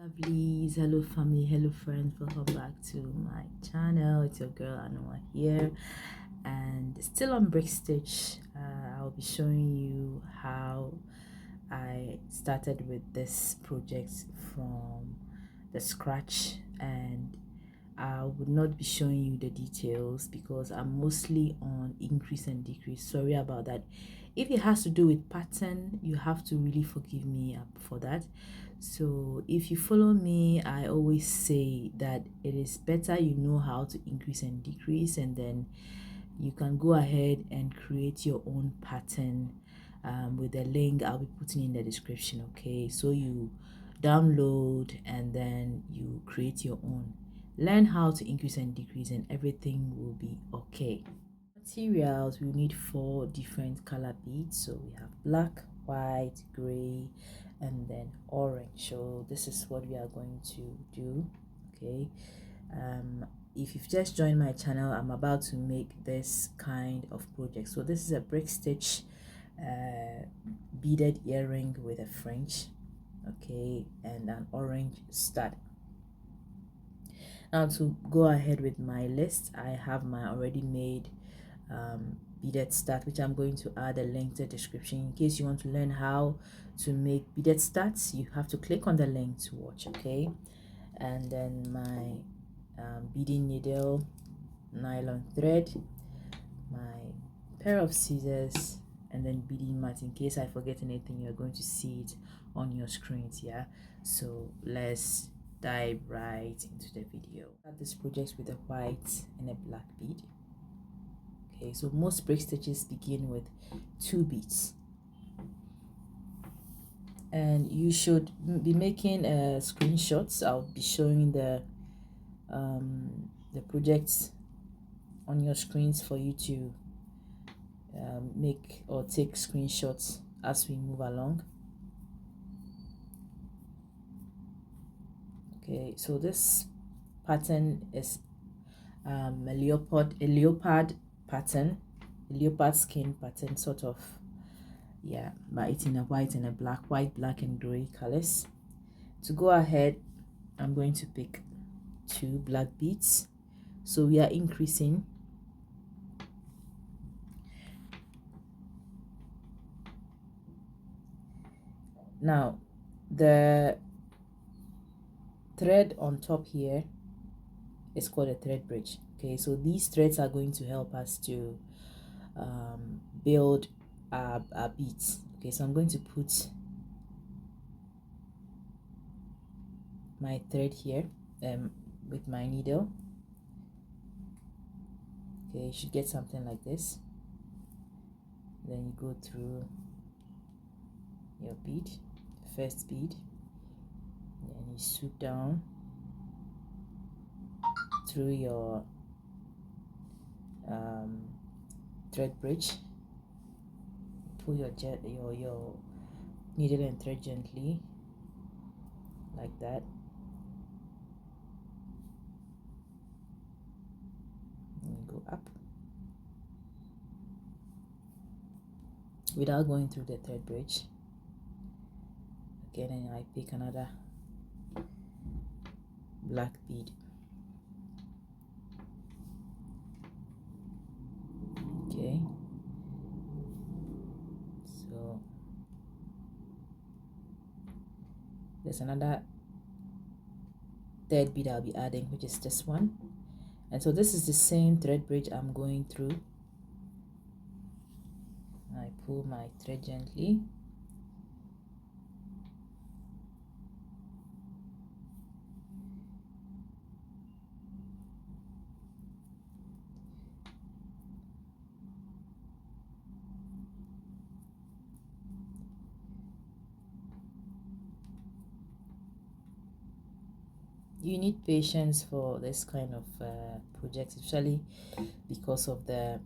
Lovelies, hello family, hello friends, welcome back to my channel. It's your girl Anoa here, and still on brick stitch. I'll be showing you how I started with this project from the scratch, and I would not be showing you the details because I'm mostly on increase and decrease. Sorry about that. If it has to do with pattern, you have to really forgive me for that. So if you follow me, I always say that it is better you know how to increase and decrease, and then you can go ahead and create your own pattern with the link I'll be putting in the description. Okay, so you download and then you create your own. Learn how to increase and decrease, and everything will be okay. Materials, we need 4 different color beads. So we have black, white, gray, and then orange. So this is what we are going to do. Okay, if you've just joined my channel, I'm about to make this kind of project. So this is a brick stitch beaded earring with a fringe, okay, and an orange stud. Now to go ahead with my list, I have my already made beaded stud, which I'm going to add a link to the description. In case you want to learn how to make beaded studs, you have to click on the link to watch. Okay, and then my beading needle, nylon thread, my pair of scissors, and then beading mat. In case I forget anything, you're going to see it on your screens. Yeah, so let's dive right into the video. Start this project with a white and a black bead. Okay, so most brick stitches begin with 2 beads, and you should be making screenshots. I'll be showing the projects on your screens for you to make or take screenshots as we move along. Okay, so this pattern is a leopard pattern, a leopard skin pattern, sort of. Yeah, but it's in a white and a black, white, black, and gray colors. To go ahead, I'm going to pick 2 black beads. So we are increasing. Now the thread on top here is called a thread bridge. Okay, so these threads are going to help us to build our beads. Okay, so I'm going to put my thread here with my needle. Okay, you should get something like this. Then you go through your bead, first bead, and you swoop down through your thread bridge. Pull your needle and thread gently like that, and go up without going through the thread bridge. Again, and I pick another black bead. Okay, so there's another third bead I'll be adding, which is this one, and so this is the same thread bridge I'm going through. I pull my thread gently, you need patience for this kind of project, especially because of the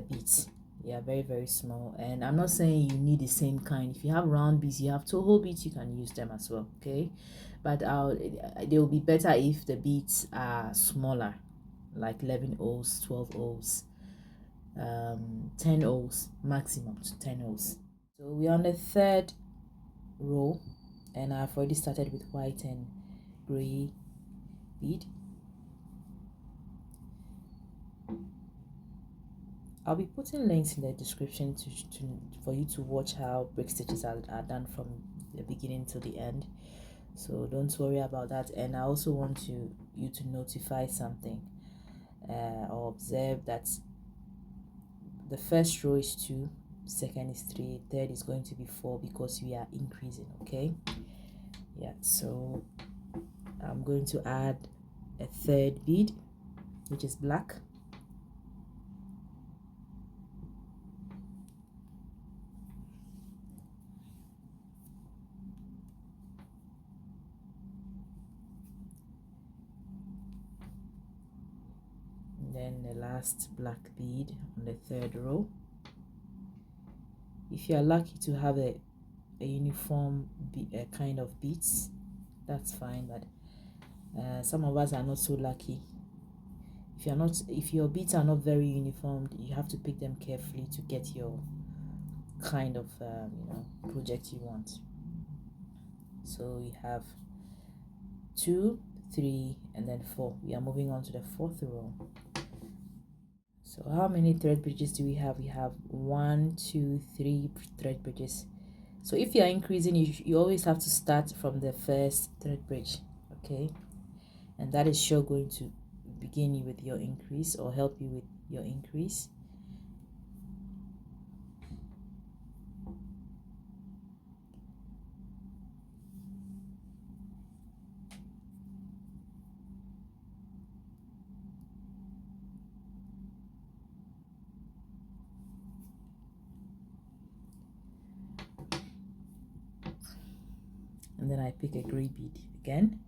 beads. Yeah, very small, and I'm not saying you need the same kind. If you have round beads, you have toe hole beads, you can use them as well. Okay, but they will be better if the beads are smaller, like 11 O's, 12 O's, 10 O's, maximum to 10 O's. So we're on the 3rd row, and I've already started with white and gray bead. I'll be putting links in the description for you to watch how brick stitches are done from the beginning to the end, so don't worry about that. And I also want you to notify something or observe that the first row is 2, second is 3, third is going to be 4 because we are increasing. Okay, yeah, so I'm going to add a third bead, which is black. And then the last black bead on the third row. If you are lucky to have a uniform kind of beads, that's fine, but some of us are not so lucky. If your beads are not very uniformed, you have to pick them carefully to get your kind of project you want. So we have 2, 3, and then 4. We are moving on to the fourth row. So how many thread bridges do we have? We have 1, 2, 3 thread bridges. So if you are increasing, you always have to start from the first thread bridge, okay? And that is sure going to begin you with your increase or help you with your increase. And then I pick a gray bead again.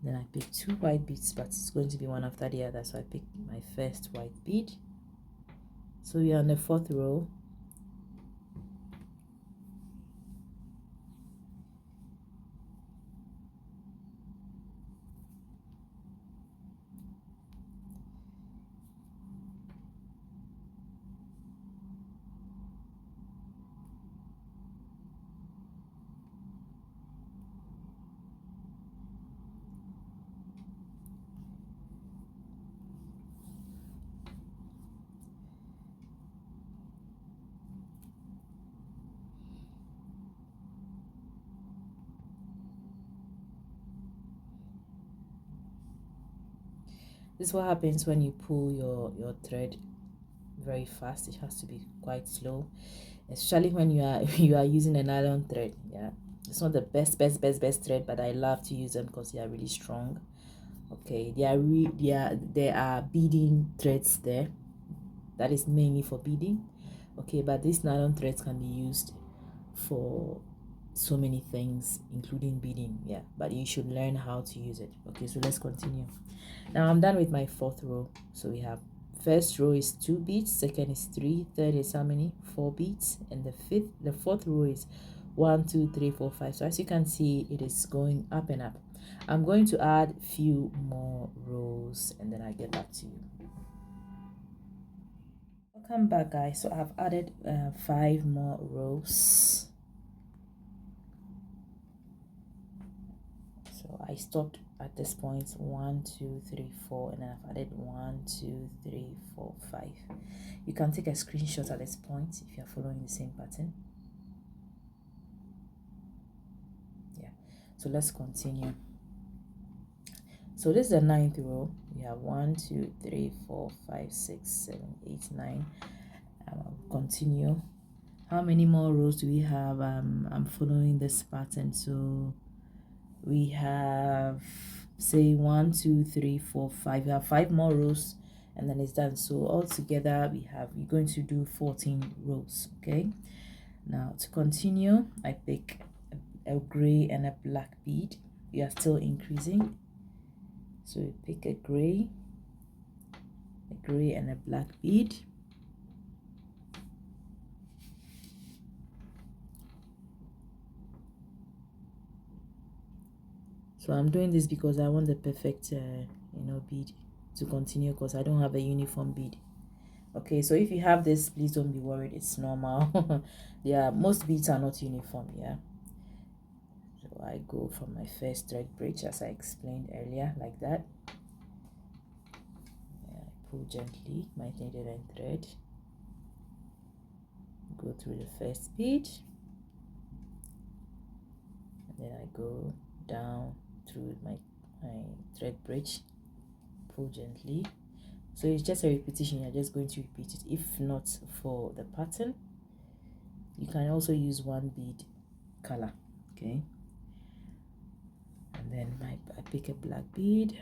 Then I pick 2 white beads, but it's going to be one after the other, so I pick my first white bead. So we are on the fourth row. This is what happens when you pull your thread very fast. It has to be quite slow, especially when you are using a nylon thread. Yeah, it's not the best thread, but I love to use them because they are really strong. Okay, there are beading threads there. That is mainly for beading. Okay, but these nylon threads can be used for so many things, including beading. Yeah, but you should learn how to use it. Okay, so let's continue. Now I'm done with my fourth row. So we have first row is 2 beads, second is 3, third is how many? 4 beads, and the fourth row is 1, 2, 3, 4, 5. So as you can see, it is going up and up. I'm going to add a few more rows and then I get back to you. Welcome back, guys. So I've added 5 more rows. So I stopped at this point 1, 2, 3, 4, and then I've added 1, 2, 3, 4, 5. You can take a screenshot at this point if you're following the same pattern. Yeah, so let's continue. So this is the 9th row. We have 1, 2, 3, 4, 5, 6, 7, 8, 9. Continue. How many more rows do we have? I'm following this pattern. So we have, say, 1, 2, 3, 4, 5. We have 5 more rows and then it's done. So altogether we're going to do 14 rows. Okay, now to continue, I pick a gray and a black bead. We are still increasing, so we pick a gray and a black bead. So I'm doing this because I want the perfect you know, bead to continue, because I don't have a uniform bead. Okay, so if you have this, please don't be worried, it's normal. Yeah, most beads are not uniform. Yeah, so I go from my first thread bridge as I explained earlier, like that. Yeah, I pull gently my needle and thread, go through the first bead, and then I go down through my thread bridge, pull gently. So it's just a repetition, you're just going to repeat it. If not for the pattern, you can also use one bead color. Okay, and then I pick a black bead,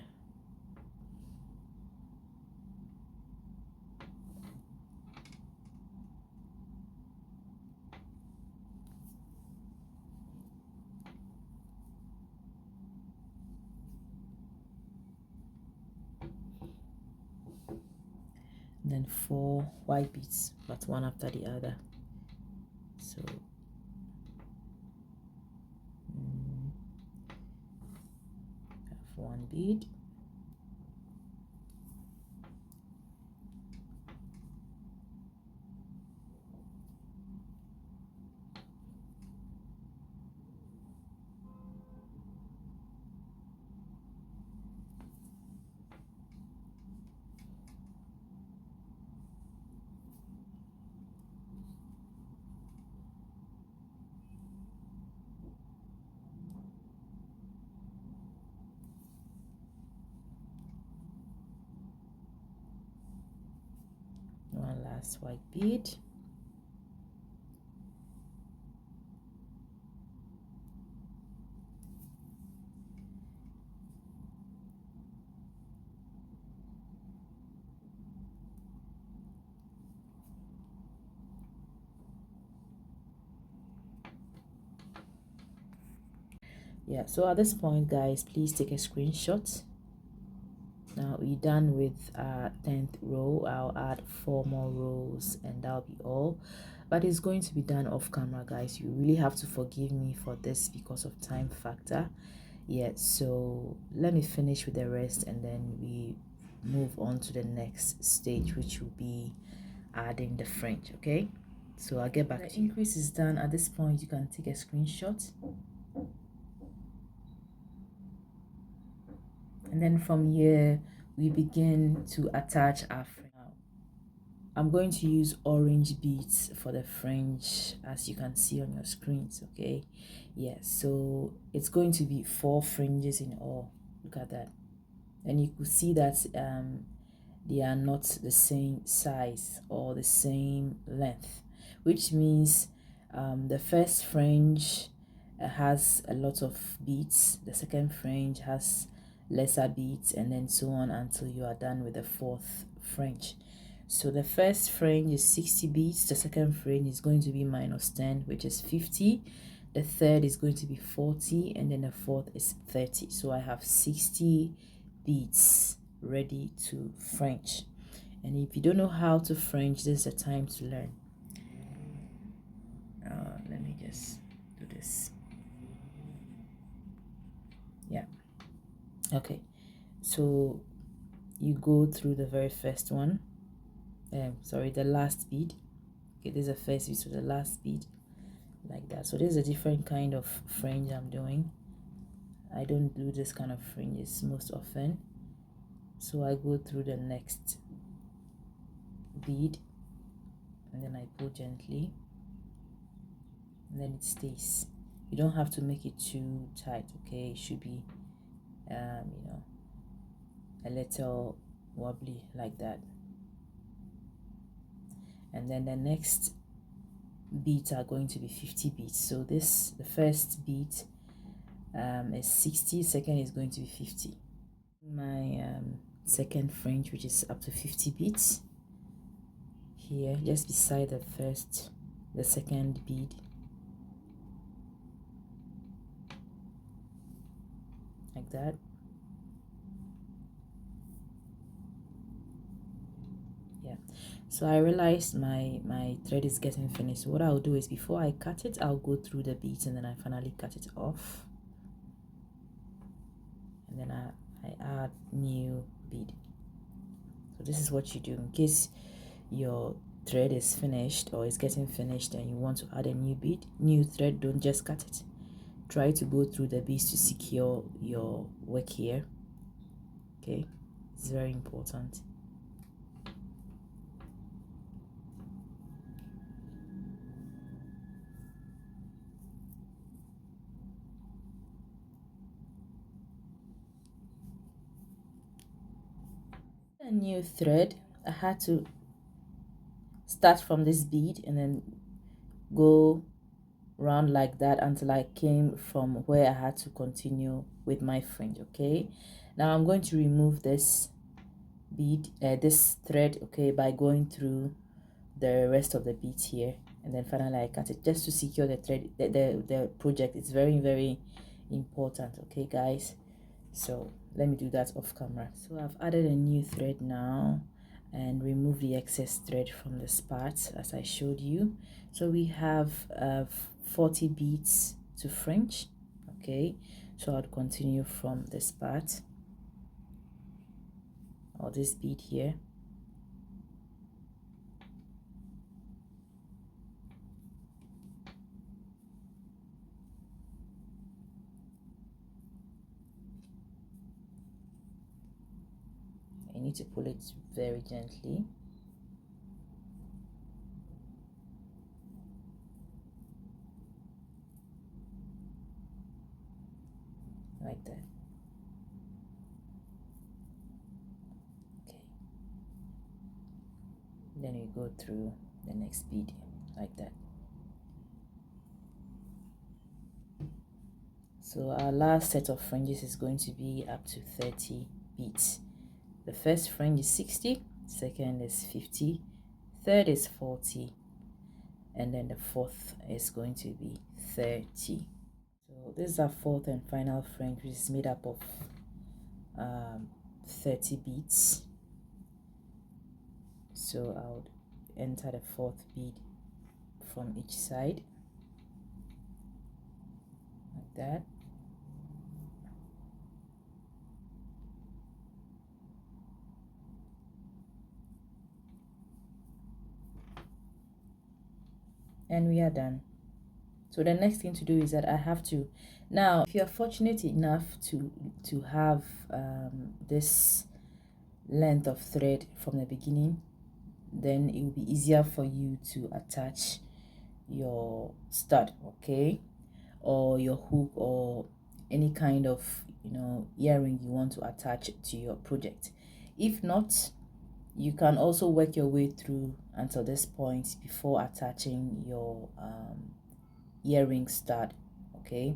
then 4 white beads, but one after the other. So have one bead, one last white bead, yeah. So at this point, guys, please take a screenshot. Now we're done with 10th row. I'll add 4 more rows and that'll be all, but it's going to be done off camera, guys. You really have to forgive me for this because of time factor. Yeah, so let me finish with the rest and then we move on to the next stage, which will be adding the fringe. Okay, so I'll get back to you. The increase is done. At this point, you can take a screenshot, and then from here we begin to attach our fringe. I'm going to use orange beads for the fringe, as you can see on your screens. Okay, yeah, so it's going to be 4 fringes in all. Look at that, and you could see that they are not the same size or the same length, which means the first fringe has a lot of beads, the second fringe has lesser beads, and then so on until you are done with the 4th fringe. So the first fringe is 60 beads, the second fringe is going to be minus 10, which is 50, the third is going to be 40, and then the 4th is 30. So I have 60 beads ready to fringe. And if you don't know how to fringe, this is the time to learn. Let me just do this. Yeah, okay, so you go through the very first one, sorry, the last bead. Okay, this is the first bead, so the last bead, like that. So this is a different kind of fringe I'm doing. I don't do this kind of fringes most often. So I go through the next bead and then I pull gently, and then it stays. You don't have to make it too tight. Okay, it should be you know, a little wobbly like that. And then the next beads are going to be 50 beads. So this, the first bead is 60, second is going to be 50. My second fringe, which is up to 50 beads, here just beside the second bead, like that. Yeah, so I realized my thread is getting finished. So what I'll do is, before I cut it, I'll go through the beads and then I finally cut it off. and then I add new bead. So this is what you do in case your thread is finished or is getting finished and you want to add a new bead, new thread. Don't just cut it, try to go through the beads to secure your work here. Okay, it's very important. A new thread, I had to start from this bead and then go round like that until I came from where I had to continue with my fringe. Okay, now I'm going to remove this bead, this thread, okay, by going through the rest of the beads here, and then finally I cut it just to secure the thread. The project is very important. Okay guys, so let me do that off camera. So I've added a new thread now and remove the excess thread from this part as I showed you. So we have 40 beads to fringe. Okay, so I'll continue from this part or this bead here. I need to pull it very gently. Like that. Okay. Then you go through the next bead like that. So our last set of fringes is going to be up to 30 beads. The first fringe is 60, second is 50, third is 40, and then the fourth is going to be 30. So this is our fourth and final fringe, which is made up of 30 beads. So I would enter the fourth bead from each side like that. And we are done. So the next thing to do is that I have to, now if you're fortunate enough to have this length of thread from the beginning, then it will be easier for you to attach your stud, okay, or your hook or any kind of earring you want to attach to your project. If not, you can also work your way through until this point before attaching your earring stud. Okay,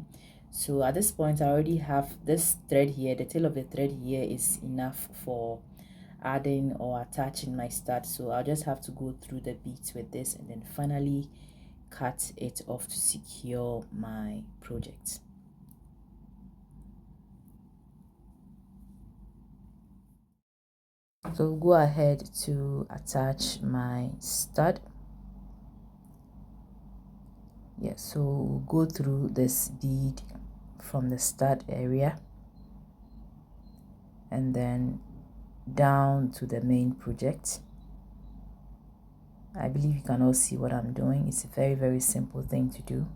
so at this point I already have this thread here. The tail of the thread here is enough for adding or attaching my stud, so I'll just have to go through the beads with this and then finally cut it off to secure my project. So go ahead to attach my stud. Yeah, so go through this bead from the stud area and then down to the main project. I believe you can all see what I'm doing. It's a very simple thing to do.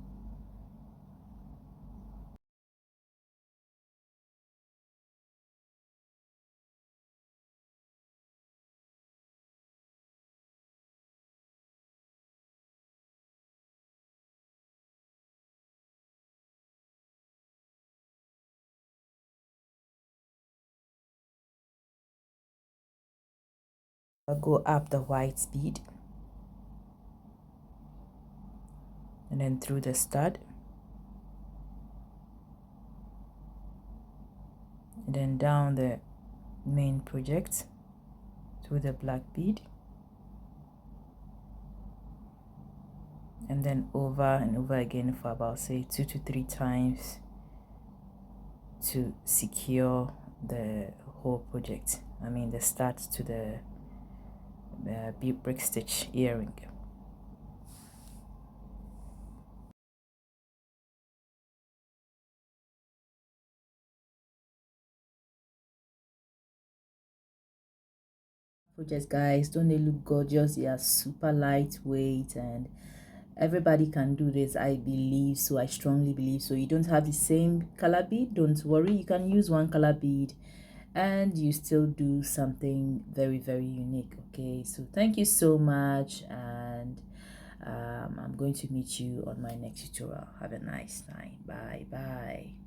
I'll go up the white bead and then through the stud and then down the main project through the black bead and then over and over again for about say 2 to 3 times to secure the whole project. I mean the start to the bead brick stitch earring. projects, guys. Don't they look gorgeous? They are super lightweight, and everybody can do this, I believe. So I strongly believe so. You don't have the same color bead, don't worry, you can use one color bead and you still do something very, very unique. Okay, so thank you so much, and I'm going to meet you on my next tutorial. Have a nice time. Bye bye.